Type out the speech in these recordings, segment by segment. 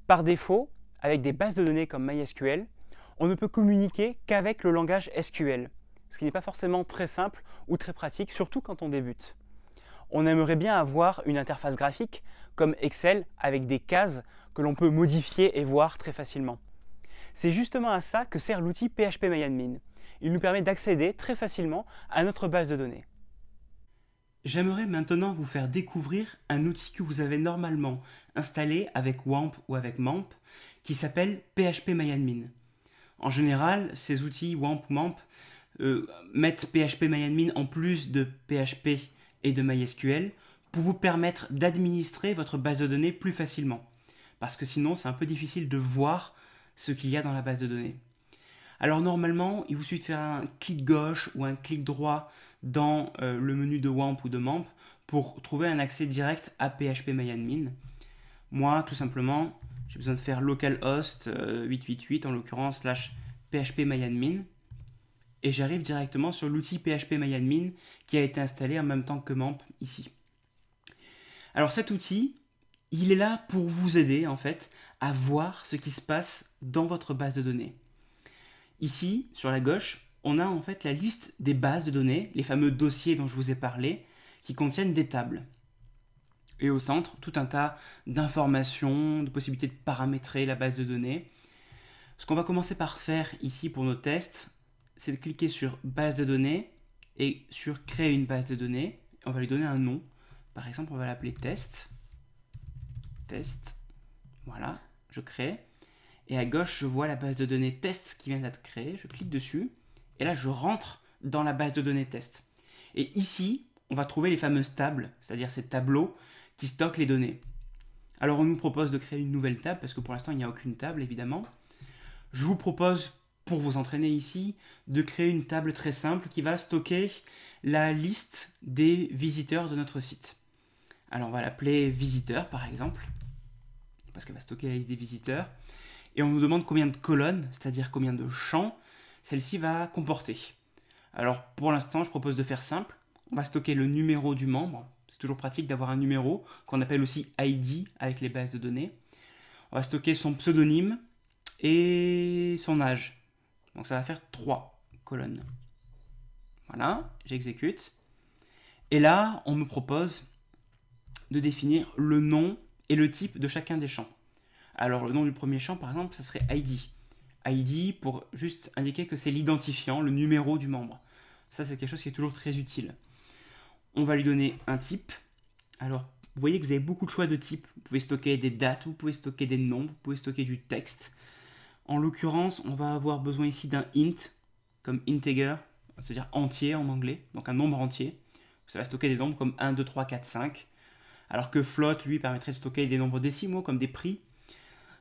Par défaut, avec des bases de données comme MySQL, on ne peut communiquer qu'avec le langage SQL, ce qui n'est pas forcément très simple ou très pratique, surtout quand on débute. On aimerait bien avoir une interface graphique comme Excel avec des cases que l'on peut modifier et voir très facilement. C'est justement à ça que sert l'outil PHPMyAdmin. Il nous permet d'accéder très facilement à notre base de données. J'aimerais maintenant vous faire découvrir un outil que vous avez normalement installé avec WAMP ou avec MAMP qui s'appelle PHPMyAdmin. En général, ces outils WAMP ou MAMP mettent PHPMyAdmin en plus de PHP et de MySQL pour vous permettre d'administrer votre base de données plus facilement. Parce que sinon, c'est un peu difficile de voir ce qu'il y a dans la base de données. Alors normalement, il vous suffit de faire un clic gauche ou un clic droit dans le menu de WAMP ou de MAMP pour trouver un accès direct à PHPMyAdmin. Moi, tout simplement, j'ai besoin de faire localhost 888 en l'occurrence /PHPMyAdmin et j'arrive directement sur l'outil PHPMyAdmin qui a été installé en même temps que MAMP ici. Alors cet outil, il est là pour vous aider en fait à voir ce qui se passe dans votre base de données. Ici, sur la gauche, on a en fait la liste des bases de données, les fameux dossiers dont je vous ai parlé, qui contiennent des tables. Et au centre, tout un tas d'informations, de possibilités de paramétrer la base de données. Ce qu'on va commencer par faire ici pour nos tests, c'est de cliquer sur base de données et sur créer une base de données. On va lui donner un nom. Par exemple, on va l'appeler test. Test. Voilà, je crée. Et à gauche, je vois la base de données test qui vient d'être créée. Je clique dessus. Et là, je rentre dans la base de données test. Et ici, on va trouver les fameuses tables, c'est-à-dire ces tableaux qui stockent les données. Alors, on nous propose de créer une nouvelle table, parce que pour l'instant, il n'y a aucune table, évidemment. Je vous propose, pour vous entraîner ici, de créer une table très simple qui va stocker la liste des visiteurs de notre site. Alors, on va l'appeler visiteur, par exemple, parce qu'elle va stocker la liste des visiteurs. Et on nous demande combien de colonnes, c'est-à-dire combien de champs, celle-ci va comporter. Alors pour l'instant, je propose de faire simple. On va stocker le numéro du membre. C'est toujours pratique d'avoir un numéro qu'on appelle aussi ID avec les bases de données. On va stocker son pseudonyme et son âge. Donc ça va faire 3 colonnes. Voilà, j'exécute. Et là, on me propose de définir le nom et le type de chacun des champs. Alors le nom du premier champ, par exemple, ça serait ID. ID pour juste indiquer que c'est l'identifiant, le numéro du membre. Ça, c'est quelque chose qui est toujours très utile. On va lui donner un type. Alors, vous voyez que vous avez beaucoup de choix de types. Vous pouvez stocker des dates, vous pouvez stocker des nombres, vous pouvez stocker du texte. En l'occurrence, on va avoir besoin ici d'un int, comme integer, c'est-à-dire entier en anglais, donc un nombre entier. Ça va stocker des nombres comme 1, 2, 3, 4, 5. Alors que float, lui, permettrait de stocker des nombres décimaux, comme des prix.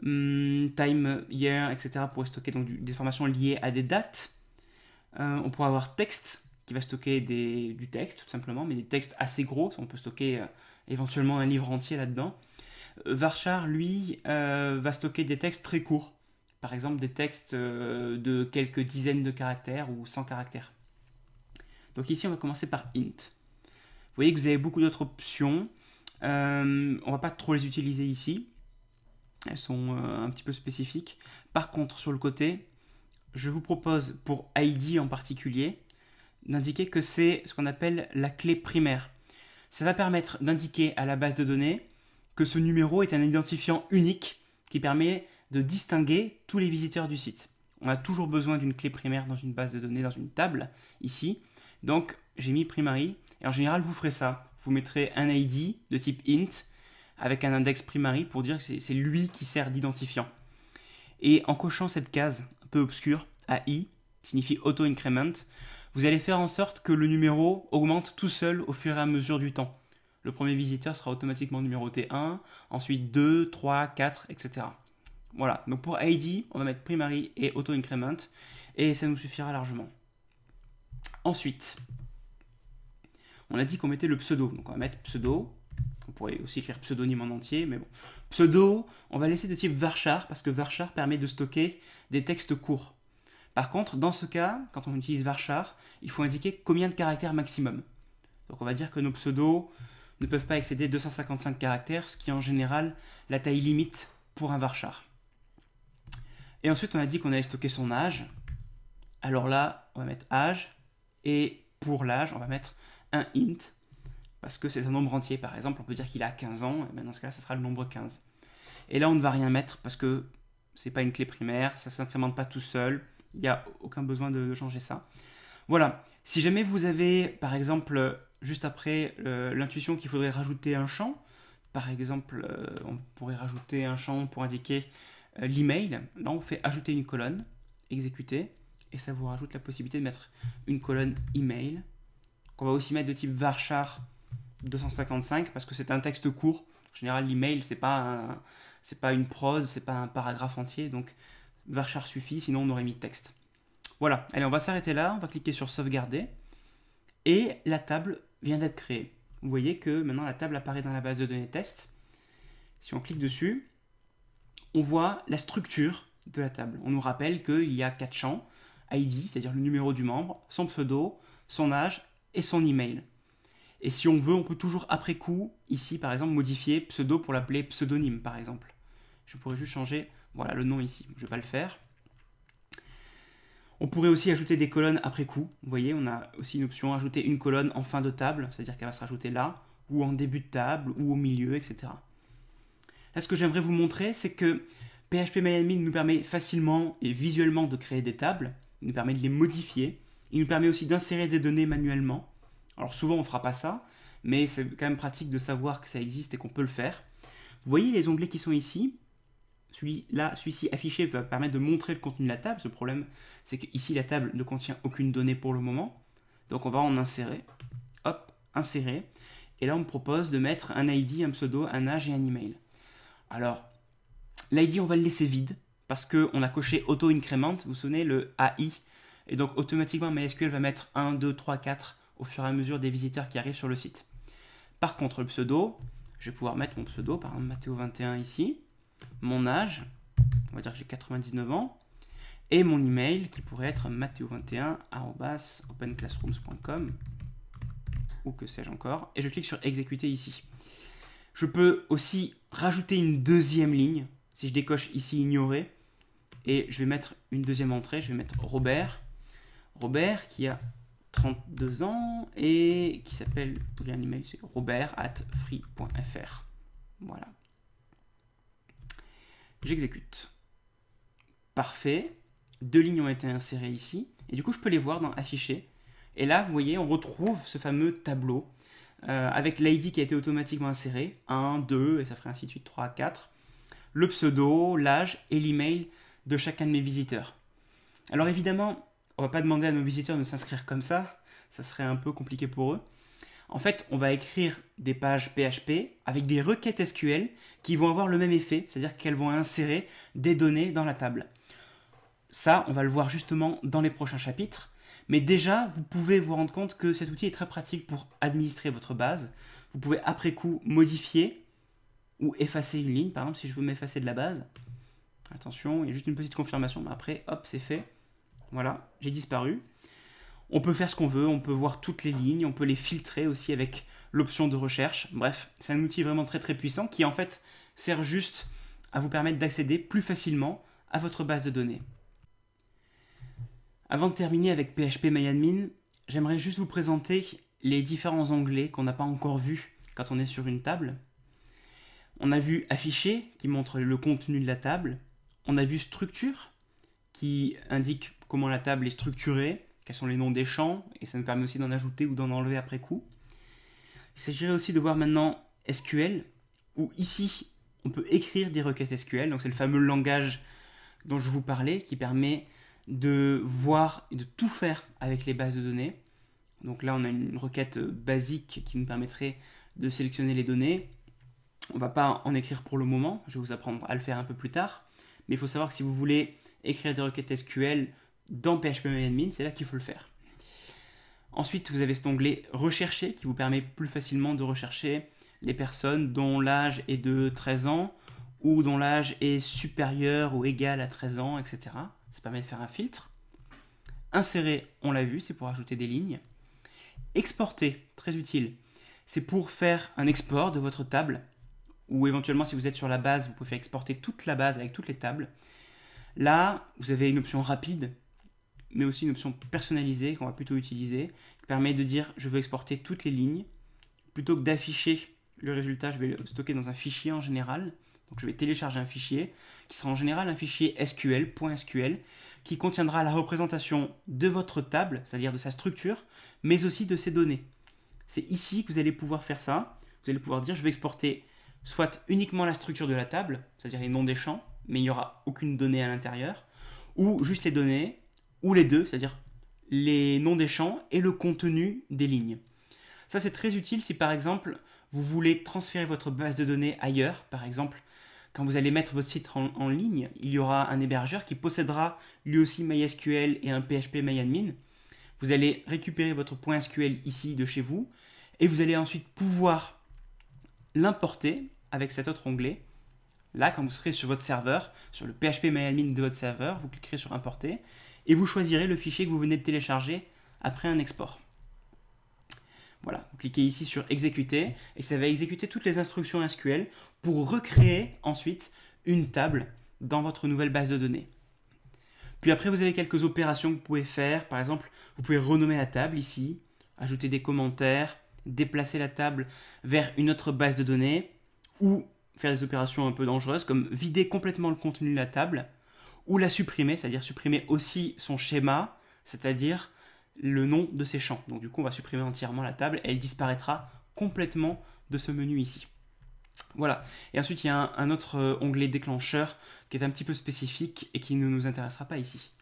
Time, year, etc. pourrait stocker donc des informations liées à des dates. On pourrait avoir texte qui va stocker du texte tout simplement, mais des textes assez gros. On peut stocker éventuellement un livre entier là-dedans. Varchar, lui, va stocker des textes très courts. Par exemple, des textes de quelques dizaines de caractères ou 100 caractères. Donc ici, on va commencer par int. Vous voyez que vous avez beaucoup d'autres options. On va pas trop les utiliser ici. Elles sont un petit peu spécifiques. Par contre, sur le côté, je vous propose, pour ID en particulier, d'indiquer que c'est ce qu'on appelle la clé primaire. Ça va permettre d'indiquer à la base de données que ce numéro est un identifiant unique qui permet de distinguer tous les visiteurs du site. On a toujours besoin d'une clé primaire dans une base de données, dans une table, ici. Donc, j'ai mis primary. Et en général, vous ferez ça. Vous mettrez un ID de type int avec un index primary pour dire que c'est lui qui sert d'identifiant. Et en cochant cette case un peu obscure, AI, qui signifie auto-increment, vous allez faire en sorte que le numéro augmente tout seul au fur et à mesure du temps. Le premier visiteur sera automatiquement numéroté 1, ensuite 2, 3, 4, etc. Voilà, donc pour ID, on va mettre primary et auto-increment, et ça nous suffira largement. Ensuite, on a dit qu'on mettait le pseudo, donc on va mettre pseudo. On pourrait aussi écrire pseudonyme en entier, mais bon. Pseudo, on va laisser de type varchar, parce que varchar permet de stocker des textes courts. Par contre, dans ce cas, quand on utilise varchar, il faut indiquer combien de caractères maximum. Donc on va dire que nos pseudos ne peuvent pas excéder 255 caractères, ce qui est en général la taille limite pour un varchar. Et ensuite, on a dit qu'on allait stocker son âge. Alors là, on va mettre âge. Et pour l'âge, on va mettre un int. Parce que c'est un nombre entier. Par exemple, on peut dire qu'il a 15 ans. Et bien dans ce cas-là, ça sera le nombre 15. Et là, on ne va rien mettre parce que c'est pas une clé primaire. Ça ne s'incrémente pas tout seul. Il n'y a aucun besoin de changer ça. Voilà. Si jamais vous avez, par exemple, juste après l'intuition qu'il faudrait rajouter un champ. Par exemple, on pourrait rajouter un champ pour indiquer l'email. Là, on fait ajouter une colonne, exécuter, et ça vous rajoute la possibilité de mettre une colonne email, qu'on va aussi mettre de type varchar 255, parce que c'est un texte court. En général, l'email, c'est pas une prose, c'est pas un paragraphe entier, donc varchar suffit, sinon on aurait mis texte. Voilà, allez, on va s'arrêter là, on va cliquer sur sauvegarder, et la table vient d'être créée. Vous voyez que maintenant la table apparaît dans la base de données test. Si on clique dessus, on voit la structure de la table. On nous rappelle qu'il y a 4 champs, ID, c'est-à-dire le numéro du membre, son pseudo, son âge et son email. Et si on veut, on peut toujours après coup, ici par exemple, modifier pseudo pour l'appeler pseudonyme par exemple. Je pourrais juste changer voilà, le nom ici, je ne vais pas le faire. On pourrait aussi ajouter des colonnes après coup. Vous voyez, on a aussi une option ajouter une colonne en fin de table, c'est-à-dire qu'elle va se rajouter là, ou en début de table, ou au milieu, etc. Là, ce que j'aimerais vous montrer, c'est que PHP-MyAdmin nous permet facilement et visuellement de créer des tables, il nous permet de les modifier, il nous permet aussi d'insérer des données manuellement. Alors souvent, on ne fera pas ça, mais c'est quand même pratique de savoir que ça existe et qu'on peut le faire. Vous voyez les onglets qui sont ici ? Celui-ci affiché va permettre de montrer le contenu de la table. Ce problème, c'est qu'ici, la table ne contient aucune donnée pour le moment. Donc, on va en insérer. Hop, insérer. Et là, on me propose de mettre un ID, un pseudo, un âge et un email. Alors, l'ID, on va le laisser vide parce qu'on a coché auto-increment. Vous vous souvenez, le AI. Et donc, automatiquement, MySQL va mettre 1, 2, 3, 4 au fur et à mesure des visiteurs qui arrivent sur le site. Par contre, le pseudo, je vais pouvoir mettre mon pseudo, par exemple, Matteo21 ici. Mon âge, on va dire que j'ai 99 ans, et mon email qui pourrait être matteo21@openclassrooms.com ou que sais-je encore, et je clique sur exécuter ici. Je peux aussi rajouter une deuxième ligne, si je décoche ici ignorer, et je vais mettre une deuxième entrée, je vais mettre Robert qui a 32 ans et qui s'appelle, il y a un email, c'est robert@free.fr. Voilà. J'exécute. Parfait. 2 lignes ont été insérées ici. Et du coup, je peux les voir dans Afficher. Et là, vous voyez, on retrouve ce fameux tableau avec l'ID qui a été automatiquement inséré. 1, 2, et ça ferait ainsi de suite 3, 4. Le pseudo, l'âge et l'email de chacun de mes visiteurs. Alors évidemment, on ne va pas demander à nos visiteurs de s'inscrire comme ça. Ça serait un peu compliqué pour eux. En fait, on va écrire des pages PHP avec des requêtes SQL qui vont avoir le même effet, c'est-à-dire qu'elles vont insérer des données dans la table. Ça, on va le voir justement dans les prochains chapitres. Mais déjà, vous pouvez vous rendre compte que cet outil est très pratique pour administrer votre base. Vous pouvez après coup modifier ou effacer une ligne. Par exemple, si je veux m'effacer de la base, attention, il y a juste une petite confirmation, mais après, hop, c'est fait. Voilà, j'ai disparu. On peut faire ce qu'on veut, on peut voir toutes les lignes, on peut les filtrer aussi avec l'option de recherche. Bref, c'est un outil vraiment très très puissant qui en fait sert juste à vous permettre d'accéder plus facilement à votre base de données. Avant de terminer avec PHP-MyAdmin, j'aimerais juste vous présenter les différents onglets qu'on n'a pas encore vus quand on est sur une table. On a vu Afficher qui montre le contenu de la table. On a vu Structure qui indique comment la table est structurée, quels sont les noms des champs, et ça me permet aussi d'en ajouter ou d'en enlever après coup. Il s'agirait aussi de voir maintenant SQL, où ici, on peut écrire des requêtes SQL, donc c'est le fameux langage dont je vous parlais, qui permet de voir et de tout faire avec les bases de données. Donc là, on a une requête basique qui nous permettrait de sélectionner les données. On ne va pas en écrire pour le moment, je vais vous apprendre à le faire un peu plus tard, mais il faut savoir que si vous voulez écrire des requêtes SQL dans PHP-MyAdmin, c'est là qu'il faut le faire. Ensuite, vous avez cet onglet Rechercher qui vous permet plus facilement de rechercher les personnes dont l'âge est de 13 ans ou dont l'âge est supérieur ou égal à 13 ans, etc. Ça permet de faire un filtre. Insérer, on l'a vu, c'est pour ajouter des lignes. Exporter, très utile, c'est pour faire un export de votre table ou éventuellement si vous êtes sur la base, vous pouvez exporter toute la base avec toutes les tables. Là, vous avez une option rapide, mais aussi une option personnalisée qu'on va plutôt utiliser, qui permet de dire je veux exporter toutes les lignes. Plutôt que d'afficher le résultat, je vais le stocker dans un fichier en général. Donc je vais télécharger un fichier qui sera en général un fichier SQL, .SQL, qui contiendra la représentation de votre table, c'est-à-dire de sa structure, mais aussi de ses données. C'est ici que vous allez pouvoir faire ça. Vous allez pouvoir dire je vais exporter soit uniquement la structure de la table, c'est-à-dire les noms des champs, mais il n'y aura aucune donnée à l'intérieur, ou juste les données, ou les deux, c'est-à-dire les noms des champs et le contenu des lignes. Ça c'est très utile si par exemple vous voulez transférer votre base de données ailleurs. Par exemple, quand vous allez mettre votre site en ligne, il y aura un hébergeur qui possédera lui aussi MySQL et un PHP MyAdmin. Vous allez récupérer votre .SQL ici de chez vous et vous allez ensuite pouvoir l'importer avec cet autre onglet. Là, quand vous serez sur votre serveur, sur le PHP MyAdmin de votre serveur, vous cliquerez sur Importer et vous choisirez le fichier que vous venez de télécharger après un export. Voilà, vous cliquez ici sur Exécuter et ça va exécuter toutes les instructions SQL pour recréer ensuite une table dans votre nouvelle base de données. Puis après, vous avez quelques opérations que vous pouvez faire. Par exemple, vous pouvez renommer la table ici, ajouter des commentaires, déplacer la table vers une autre base de données ou faire des opérations un peu dangereuses comme vider complètement le contenu de la table ou la supprimer, c'est-à-dire supprimer aussi son schéma, c'est-à-dire le nom de ces champs. Donc du coup, on va supprimer entièrement la table et elle disparaîtra complètement de ce menu ici. Voilà. Et ensuite, il y a un autre onglet déclencheur qui est un petit peu spécifique et qui ne nous intéressera pas ici.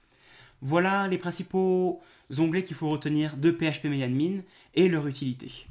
Voilà les principaux onglets qu'il faut retenir de PHP MyAdmin et leur utilité.